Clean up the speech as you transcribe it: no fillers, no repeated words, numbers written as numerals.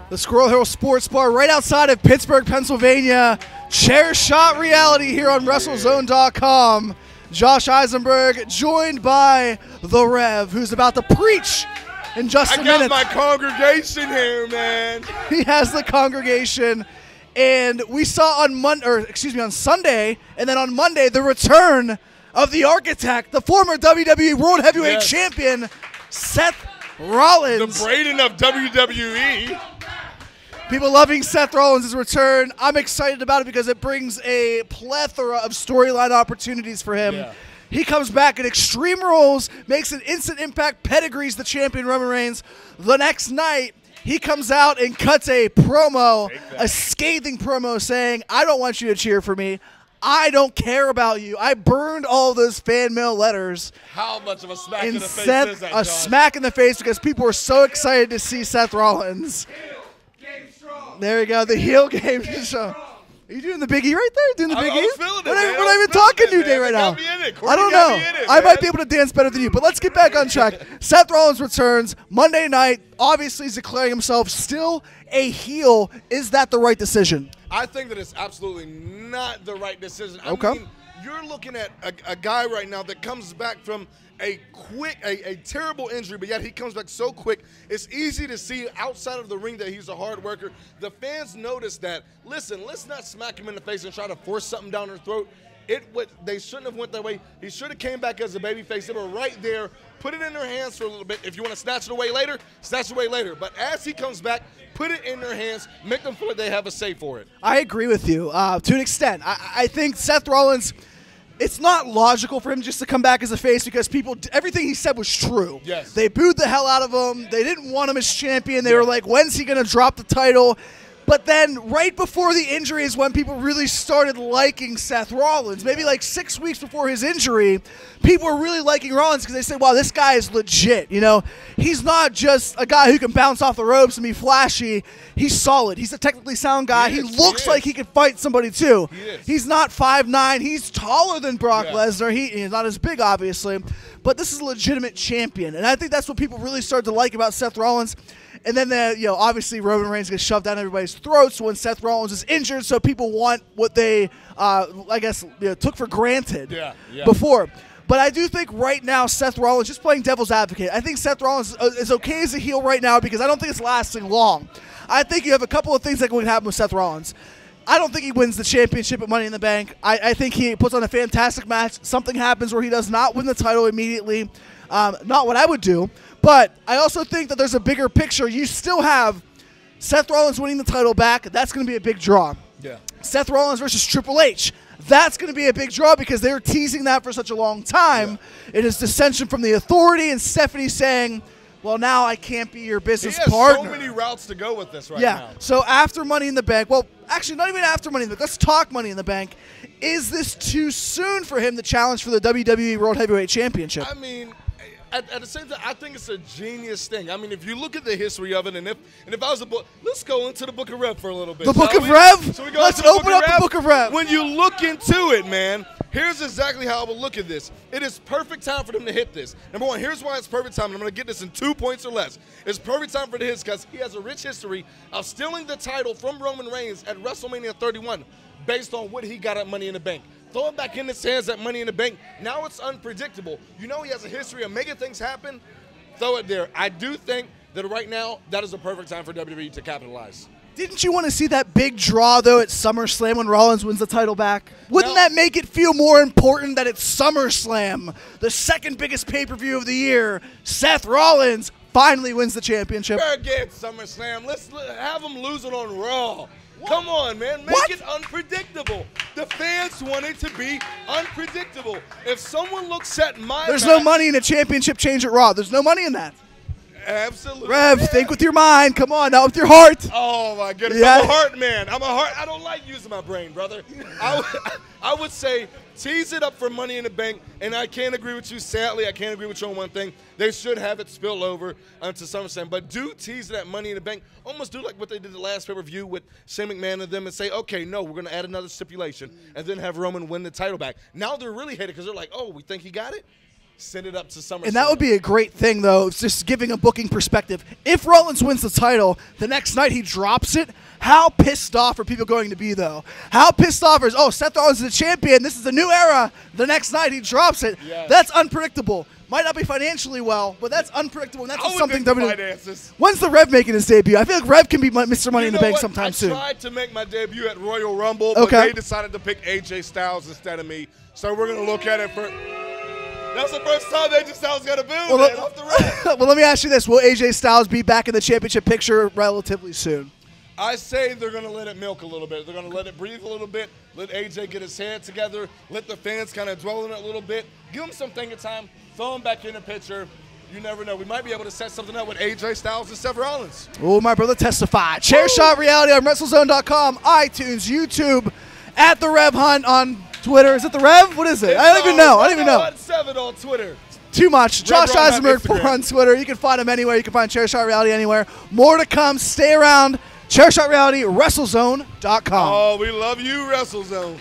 The Squirrel Hill Sports Bar right outside of Pittsburgh, Pennsylvania. Chair shot reality here on WrestleZone.com. Josh Eisenberg joined by The Rev, who's about to preach in just a minute. I got my congregation here, man. He has the congregation. And we saw on Sunday, and then on Monday, the return of the Architect, the former WWE World Heavyweight Champion, Seth Rollins. The Braden of WWE. People loving Seth Rollins' return. I'm excited about it because it brings a plethora of storyline opportunities for him. Yeah. He comes back in Extreme Rules, makes an instant impact, pedigrees the champion Roman Reigns. The next night, he comes out and cuts a promo, a scathing promo saying, I don't want you to cheer for me. I don't care about you. I burned all those fan mail letters. How much of a smack in the face is that, A Josh? smack in the face because people were so excited to see Seth Rollins. There you go, the heel game show. Are you doing the Big E right there? Doing the Big E? I was feeling it, We're man. not even talking New Day right now. I don't know. I might be able to dance better than you, but let's get back on track. Seth Rollins returns Monday night. Obviously, he's declaring himself still a heel. Is that the right decision? I think that it's absolutely not the right decision. I Okay. mean, you're looking at a guy right now that comes back from a terrible injury, but yet he comes back so quick. It's easy to see outside of the ring that he's a hard worker. The fans notice that. Listen, let's not smack him in the face and try to force something down their throat. They shouldn't have went that way. He should have came back as a babyface. They were right there. Put it in their hands for a little bit. If you want to snatch it away later, snatch it away later. But as he comes back, put it in their hands. Make them feel like they have a say for it. I agree with you to an extent. I think Seth Rollins, it's not logical for him just to come back as a face because everything he said was true. Yes. They booed the hell out of him. They didn't want him as champion. They were like, when's he going to drop the title? But then right before the injury is when people really started liking Seth Rollins. Maybe like 6 weeks before his injury, people were really liking Rollins because they said, wow, this guy is legit. You know, he's not just a guy who can bounce off the ropes and be flashy. He's solid. He's a technically sound guy. He looks like he could fight somebody too. He's not 5'9". He's taller than Brock Lesnar. He's not as big, obviously. But this is a legitimate champion. And I think that's what people really started to like about Seth Rollins. And then, obviously Roman Reigns gets shoved down everybody's throats when Seth Rollins is injured, so people want what they, took for granted before. But I do think right now Seth Rollins, just playing devil's advocate, I think Seth Rollins is okay as a heel right now because I don't think it's lasting long. I think you have a couple of things that could happen with Seth Rollins. I don't think he wins the championship at Money in the Bank. I think he puts on a fantastic match. Something happens where he does not win the title immediately. Not what I would do. But I also think that there's a bigger picture. You still have Seth Rollins winning the title back. That's going to be a big draw. Yeah. Seth Rollins versus Triple H. That's going to be a big draw because they were teasing that for such a long time. It is dissension from the Authority and Stephanie saying, well, now I can't be your business partner. So many routes to go with this right now. So after Money in the Bank, well, actually not even after Money in the Bank, let's talk Money in the Bank. Is this too soon for him to challenge for the WWE World Heavyweight Championship? I mean, at the same time, I think it's a genius thing. I mean, if you look at the history of it, and if I was a book, let's go into the Book of Rev for a little bit. The Book of Rev? So we go Let's into the open up the Book of Rev. When you look into it, man, here's exactly how I would look at this. It is perfect time for them to hit this. Number one, here's why it's perfect time, and I'm going to get this in 2 points or less. It's perfect time for this because he has a rich history of stealing the title from Roman Reigns at WrestleMania 31 based on what he got at Money in the Bank. Throw it back in his hands at Money in the Bank. Now it's unpredictable. You know he has a history of making things happen. Throw it there. I do think that right now that is a perfect time for WWE to capitalize. Didn't you want to see that big draw, though, at SummerSlam when Rollins wins the title back? Wouldn't that make it feel more important that it's SummerSlam, the second biggest pay-per-view of the year? Seth Rollins finally wins the championship. Forget SummerSlam. Let's have him lose it on Raw. Come on, man. Make it unpredictable. The fans want it to be unpredictable. If someone looks at my There's no money in a championship change at Raw. There's no money in that. Absolutely. Rev, think with your mind. Come on, not with your heart. Oh, my goodness. I'm a heart man. I don't like using my brain, brother. I would say tease it up for Money in the Bank, and I can't agree with you. Sadly, I can't agree with you on one thing. They should have it spill over onto SummerSlam, but do tease it at Money in the Bank. Almost do like what they did the last pay-per-view with Shane McMahon and them and say, okay, no, we're going to add another stipulation, and then have Roman win the title back. Now they're really hated because they're like, oh, we think he got it? send it up to SummerSlam. And that would be a great thing, though, just giving a booking perspective. If Rollins wins the title, the next night he drops it, how pissed off are people going to be, though? How pissed off is, oh, Seth Rollins is the champion, this is a new era. The next night he drops it. Yes. That's unpredictable. Might not be financially well, but that's unpredictable, and that's just something finances. When's the Rev making his debut? I feel like Rev can be Mr. Money in the Bank what? sometime soon. I tried to make my debut at Royal Rumble, but they decided to pick AJ Styles instead of me. So we're going to look at it for... That's the first time AJ Styles got a boom off the rip. Well, let me ask you this. Will AJ Styles be back in the championship picture relatively soon? I say they're going to let it milk a little bit. They're going to let it breathe a little bit, let AJ get his head together, let the fans kind of dwell on it a little bit, give him some thinking time, throw him back in the picture. You never know. We might be able to set something up with AJ Styles and Seth Rollins. Oh, my brother testify. Chairshot Reality on WrestleZone.com, iTunes, YouTube, at The Rev Hunt on Twitter. Is it The Rev? What is it? I don't even know. I don't even know. 7 on Twitter. Too much. Josh Ron Eisenberg, 4 on Twitter. You can find him anywhere. You can find Chairshot Reality anywhere. More to come. Stay around. Chairshot Reality, WrestleZone.com. Oh, we love you, WrestleZone.